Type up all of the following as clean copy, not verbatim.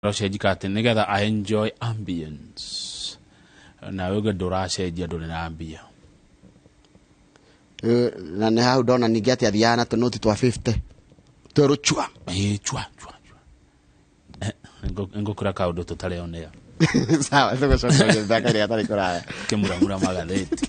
Roshejikate nigetha I enjoy ambience. Na wega nduracenjia nduri na ambia. Na ne hau ndona ningi ati athiana tunoti twa 50. Turuchwa. Chwa. Ngokura kaundu tutareonea. Sawa, tugocoka ndaka ria tari kuraya. Kemura magatheti.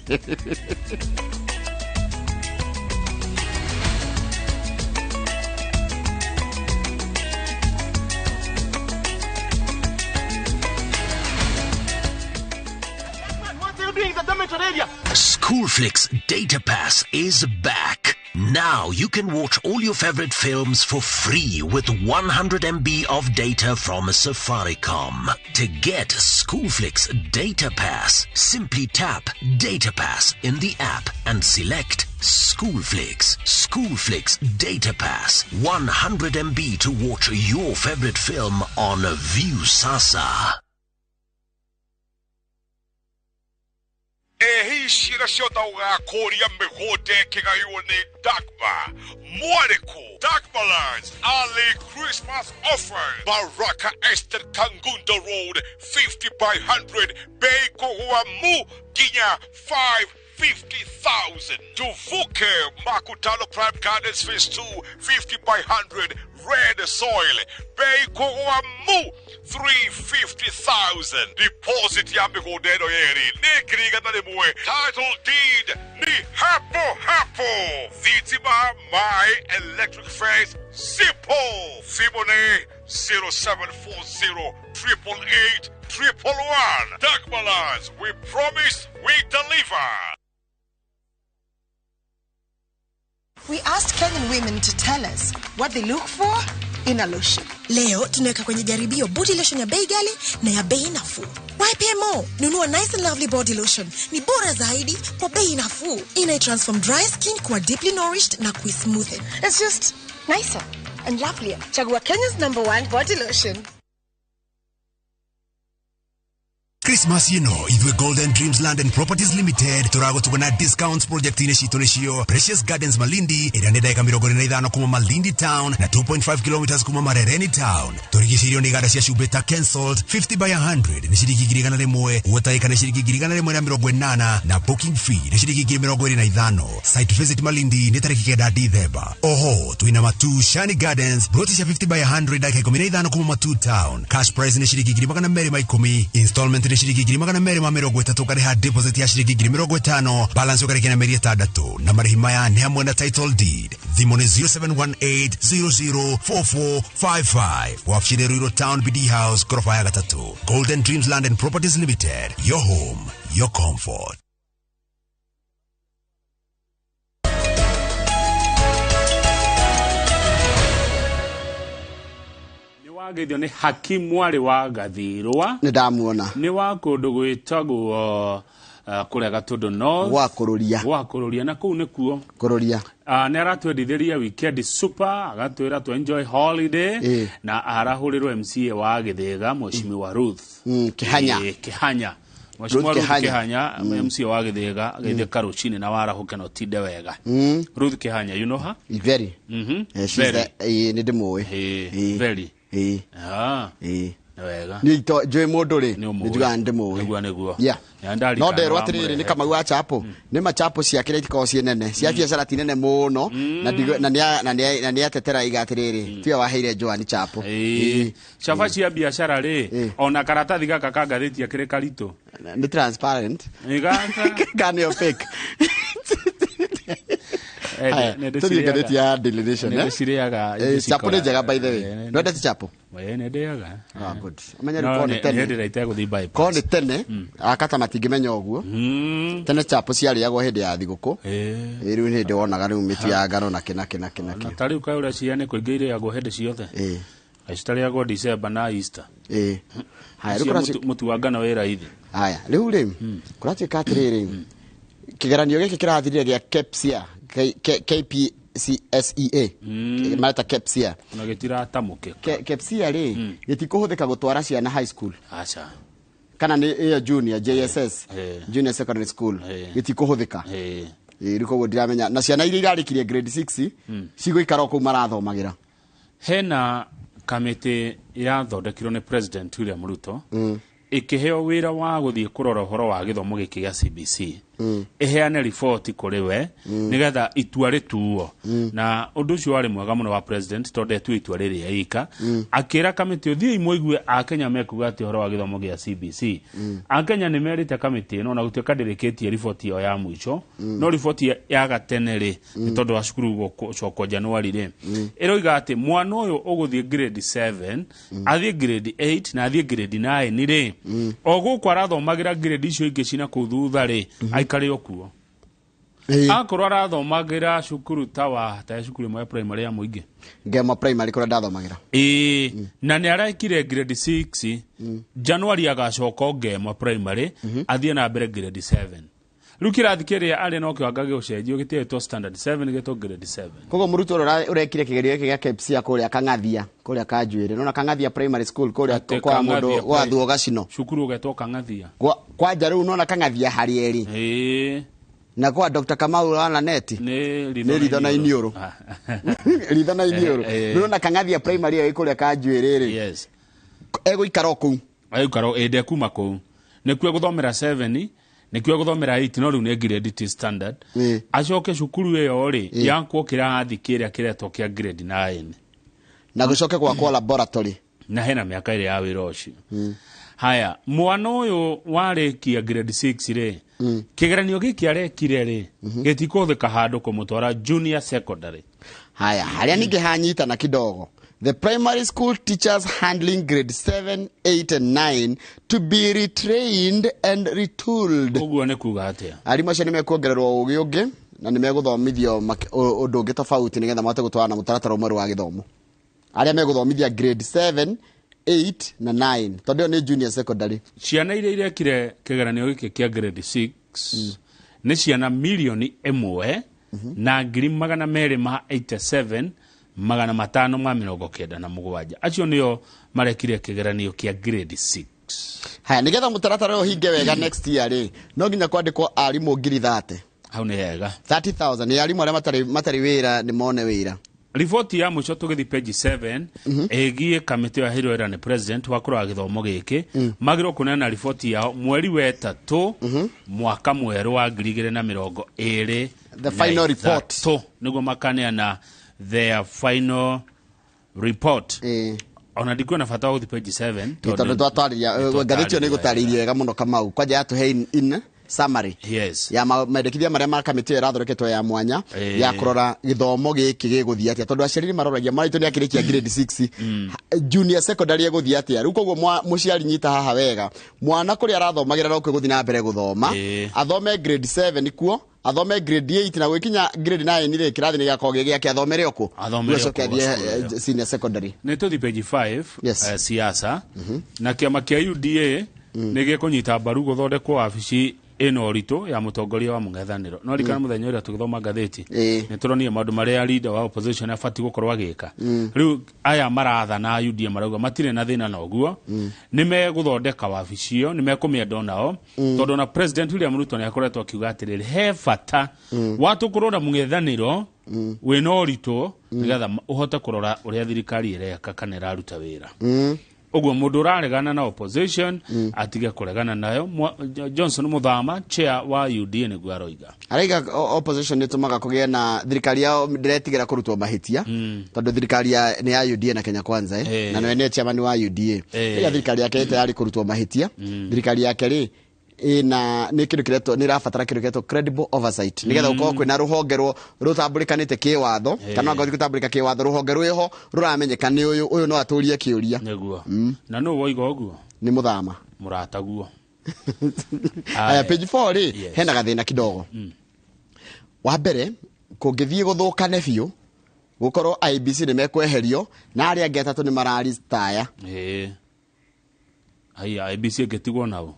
Schoolflix Data Pass is back. Now you can watch all your favorite films for free with 100 MB of data from Safaricom. To get Schoolflix Data Pass, simply tap Data Pass in the app and select Schoolflix. Schoolflix Data Pass. 100 MB to watch your favorite film on View Sasa. Ehishira shota uga koria mbegote kegayone Dagma Mwareko Dagma Lands early Christmas offer Baraka Esther Kangundo Road 50 by 100 Beko Huamu Ginya 550,000 Tuvuke Makutano Prime Gardens Phase 2 50 by 100 Red Soil Beko Huamu 350,000 Deposit ya migodeno yeri Nikriga talimwe Title deed Ni hapo Vitima My Electric Face Simple Fibone 0740 888 111 Dagmalans, we promise we deliver. We asked Kenyan women to tell us what they look for in a lotion. Leo tunaweka kwenye jaribio body lotion ya bei ghali na ya bei nafuu. Why pay more? Nunua Nice and Lovely body lotion. Ni bora zaidi kwa bei nafuu. Ina-transform dry skin kuwa deeply nourished na kui-smoothen. It's just nicer and lovelier. Chagua Kenya's #1 body lotion. Christmas idwe Golden Dreams Land and Properties Limited turago tugona discounts project ineshitoneshiyo Precious Gardens Malindi iraneda eka 45 kuma Malindi Town na 2.5 kilometers kuma Marereni Town turigishiriyo ni gada cia Shubeta cancelled 50 by 100 ni shiriki girigana rimwe wataika na shiriki girigana rimwe na 80 na booking fee ni shiriki 25 site visit Malindi ni tariki keda Dithemba oho tuina matu Shani Gardens broti cia 50 by 100 dakika 15 kuma Matu Town cash price ni shiriki 210 installment shiriki giri magana mere ma 30 kare deposit ya shiriki giri 50 balance ukare kena meri 6 na marihima ya ni hamwe na title deed thimone 0718004455 wafshire Ruiro Town BD House korofa ya 3 Golden Dreams Land and Properties Limited, your home, your comfort. Wagithio ni hakimu ari wa gathirwa ni ndamuona ni wa kundu gwitagwo kuria Gatundu North wa kururia na kuu nikuo kururia ni aratwendithiria weekend super agatwira to enjoy holiday na arahurirwo MCA wa Githiga Mheshimiwa Ruth Kihanya Mheshimiwa Ruth Kihanya MCA wa Githiga Githiga karuchini na warahuke no tinde wega Ruth Kihanya, you know her very ni ndimwe very wega ni to joy modore ni juga ndimwe niguo yeah no nderwa atiriri ni kama wa chapo ni machapo cia kire itiko cie nene cia biacara ti nene muno na ni atetera igatiriri tia waheire Joan chapo chafa cia biacara ri ona karatathi gaka ka ngatheti akire karito ni transparent gani fake Tuthingate ya delineation chapo ni njega by the way no ndati chapo ndeaga good amenya ko ni tene ndira iteguthi bypass ko ni tene akata matingimenya uguo tene chapo ciari yago hindi ya thiguku riu ni ndi wonaga riu mitu ya ngano na kina tari uka ura ciane kuingeire yago hindi ciothe Aistari yago December na Easter haya rukura mutu wa ngano wira ithi haya riu ri kurati katiriri kigeranio giki kirathirire gya KPSEA KPSEA marata KPSEA na gitira tamuke KPSEA ri gitikuhuthika gutwara ciana high school acha kana ni junior JSS junior secondary school gitikuhuthika riko godiramenya na ciana iria irarikirie grade 6 cigo ikaro ku marathomagira hena kamete ya thondekirwo ni President William Ruto ikiheo wira wa guthie kurora horo wa githomo giki gya CBC eheane report kuri we nigetha itua rituo na undu ucio wari mwega muno wa president tonde tu itua riri aika akira kamete uthie imweigwe akenya mekuga ati horo wa githomo gya CBC akenya ni merite kamete no na gutuika ndirikitie report yo ya mwicho no report ya gatenere ni tondu wa cukuru gucokwo January ri iroiga ati mwana uyu uguthie grade 7 athie grade 8 na athie grade 9 ri oguko arathomagira grade icio ingi cina kuthutha ri aikare okuo akorwo arathomagira cukuru ta cukuru mwe primary ya muingi ngema primary kora ndathomagira na ni araikire grade 6 January agacoka ngema primary athie na mbere grade 7 rukira thikiria ari no kiwangage ucenjio gitieto standard 7 geto grade 7 kogo muruto urekire kigerio giki gya KPC akuria kangathia kuria kanjuire no na kangathia primary school kuria kwa mundu wa thuoga cino cukuru geto kangathia kwa jaru no na kangathia hari eri na kwa Dr. Kamau wana neti ne ritho na iNooro ritho na iNooro no na kangathia primary yo ikuria kanjuire ri yes ego ikaro ku aikaro ende kuma ku ne kwe guthomera 7 nikyo guthomera 8 no riu ne grade standard acoke cukuru iyo ri yankwo kirathi kiria kireto kia grade 9 na gucoke kwa laboratory na hena miaka iri ya wira ucio haya mwana uyu warikia grade 6 ri kigeranio giki arekire ri gitikuthika handu kumutwara junior secondary haya haria ninge hanyita na kidogo the primary school teachers handling grade 7, 8 and 9 to be retrained and retooled. Uguo ne kuga atia. Arimu acio nimekuongererwo ugi ungi na nimeguthomithio undu ungi tofauti nigetha mahote gutwarana mutaratara umwe wa githomo. Aria meguthomithia grade 7, 8 na 9 tondu ni junior secondary. Ciana iria irekire kigeranio giki kia grade 6 ni ciana milioni 1 na 287 magana 597 acio nio marekire kigeranio kia grade 6 haya nigetha mutaratara uyu hinge wega next year ri no nginya kwandikwo arimu ngiri 30 hau ni hega 30,000 ni arimu aria matari wira ni mone wira. Ripoti ya mwisho tugithi page 7 egie kamite ya hiro era ni president wa kura githomo giki magiro kunena ripoti ya mweri wa 3 mwaka mweru wa 2020 the final report niguo makania na their final report ona ndiko na fata uthi page 7 tondu twatwarira ngathitio ni gutariria wega muno Kamau kwaja atuhe in summary yes ya medekithia maria ma kamite irathoroketwo ya mwanya ya kurora githomo giki giguthia atia tondu aciariri maroragia maraitu ni akirikia grade 6 junior secondary guthia atia riu koguo muciari nyita haha wega mwana kuri arathomagira no kwiguthi na mbere guthoma athome grade 7 kuo athome grade 8 na gwikinya grade 9 ri kirathi ni gakoge gya athomere oku senior secondary ne to page 5 siasa na kiama kia UDA nige kunyita mbaru guthondekwo wabici ino rito ya mutongoria wa mung'ethaniro no rikana muthenya uria tugithoma ngatheti ni turonie maundu maria leader wa opposition afati gukorwa agika riu aya maratha na UDA marauga matire na thina na uguo ni meguthondeka wabici iyo ni mekumienda nao tondu na president William Ruto ni akoretwo akiuga atiriri he fata watu kurora mung'ethaniro wino rito nigetha uhote kurora uria thirikari ireka kana iraruta wira uguo mundu uraregana na opposition atige kuregana nayo Johnson Muthama chair wa UDA ni gwaroiga araiga opposition ni tumaga kugia na thirikari yao diretigira kurutwo mahitia tondu thirikari ni ya UDA na Kenya Kwanza na no ni chairman wa UDA ila thirikari yake tayari kurutwo mahitia thirikari yake ri na ni kindu kireto ni rafatara kindu kireto credible oversight nigetha uko kwina ruhongerwo rutambulikanite kiwatho kana ngothi gutambulika kiwatho ruhongerwo iho ruramenyeka ni uyu no aturie kiuria neguo na no woiga uguo ni Muthama murataguo aya page 4 ri hena gathina kidogo wa mbere kungithie guthukane biu gukorwo IBC ni mekweherio na aria angi atatu ni mararistaya aya IBC ngetigwo nao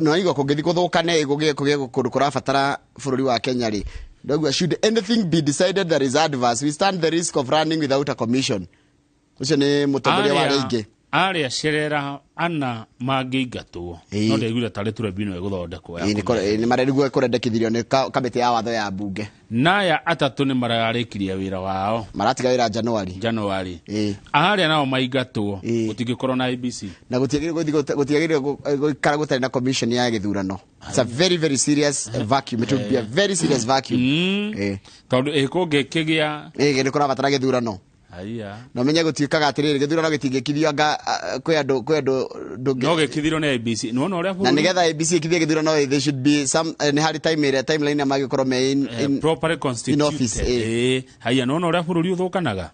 no igo kugithi kuthukane kugie kurafatara bururi wa Kenya ri ndogwa should anything be decided that is adverse we stand the risk of running without a commission ucio ni mutongoria wa reingi aria cerera ana mangiingatwo no ndeiguire tarĩ turebino ĩgũthondekwo ya nĩ marerigwo kũrendekithirio nĩ kamĩtĩ ya watho ya mbunge naya atatũ nĩ mararĩkirie wĩra wao maratiga wĩra January aria nao maingatwo gũtingĩkorwo na ABC na gũtiagĩrĩire gũikara gũtarĩ na commission ya gĩthurano. It's a very very serious vacuum. It will be a very serious vacuum. Tondũ ĩkũngĩkĩgĩa nĩ kũrabatara gĩthurano. No menye gũtuĩkaga atĩrĩrĩ gĩthurano gĩtingĩkithio kwĩ andũ no gĩkithirwo nĩ ABC no ũrĩa na nĩgetha ABC ĩkithie gĩthurano there should be some nĩ harĩ timeline ya magĩkorwo me in properly constituted haya no ũrĩa bũrũri ũthũkanaga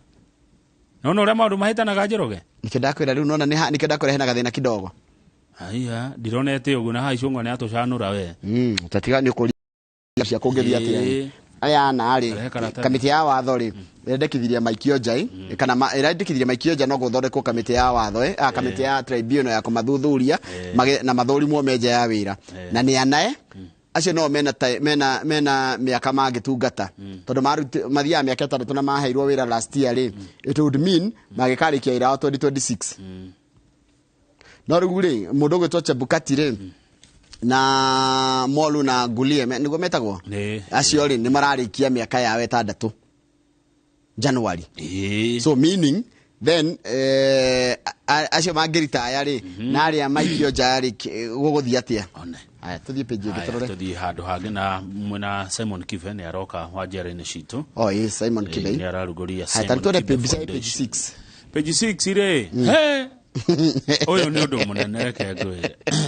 no ũrĩa maũndũ mahĩtanaga Njoroge nĩkĩo ndakwĩra rĩu nona nĩkĩo ndakwĩra hena gathĩna kidogo ndironete ũguo na haicũngwa nĩ atũcanũra we tatiga nĩ kũria cia kũngĩthia atĩa aya narĩ kamĩtĩ ya watho rĩ ĩrendekithirie maikio njai kana ĩrendekithirie maikio nja no gũthondekwo kamĩtĩ ya watho kamĩtĩ ya tribunal ya kũmathuthuria na mathũrimwo menja ya wĩra na nĩ anae acio no mena mĩaka mangĩtungata tondũ mathiaga mĩaka 3 na maheirwo wĩra last year rĩ it would mean magĩkarĩkia wĩra wa 2026 no rĩu rĩ mũndũ ũgwĩtwo Chebukati rĩ na Molu na Gulie niguo metagwo acio rĩ nĩ mararĩkia mĩaka yao 6 January so meaning then acio mangĩritaya rĩ na arĩa maikio nja rĩ gũgũthiĩ atĩa aya tũthiĩ page ĩngĩ tũrore tũthiĩ handũ hangĩ na mwena Simon Kive nĩ aroka wanjara-inĩ citũ Simon Kive nĩ ararugũria Simon Kive page 6 rĩ ũyũ nĩ ũndũ mũnene reke ngwĩre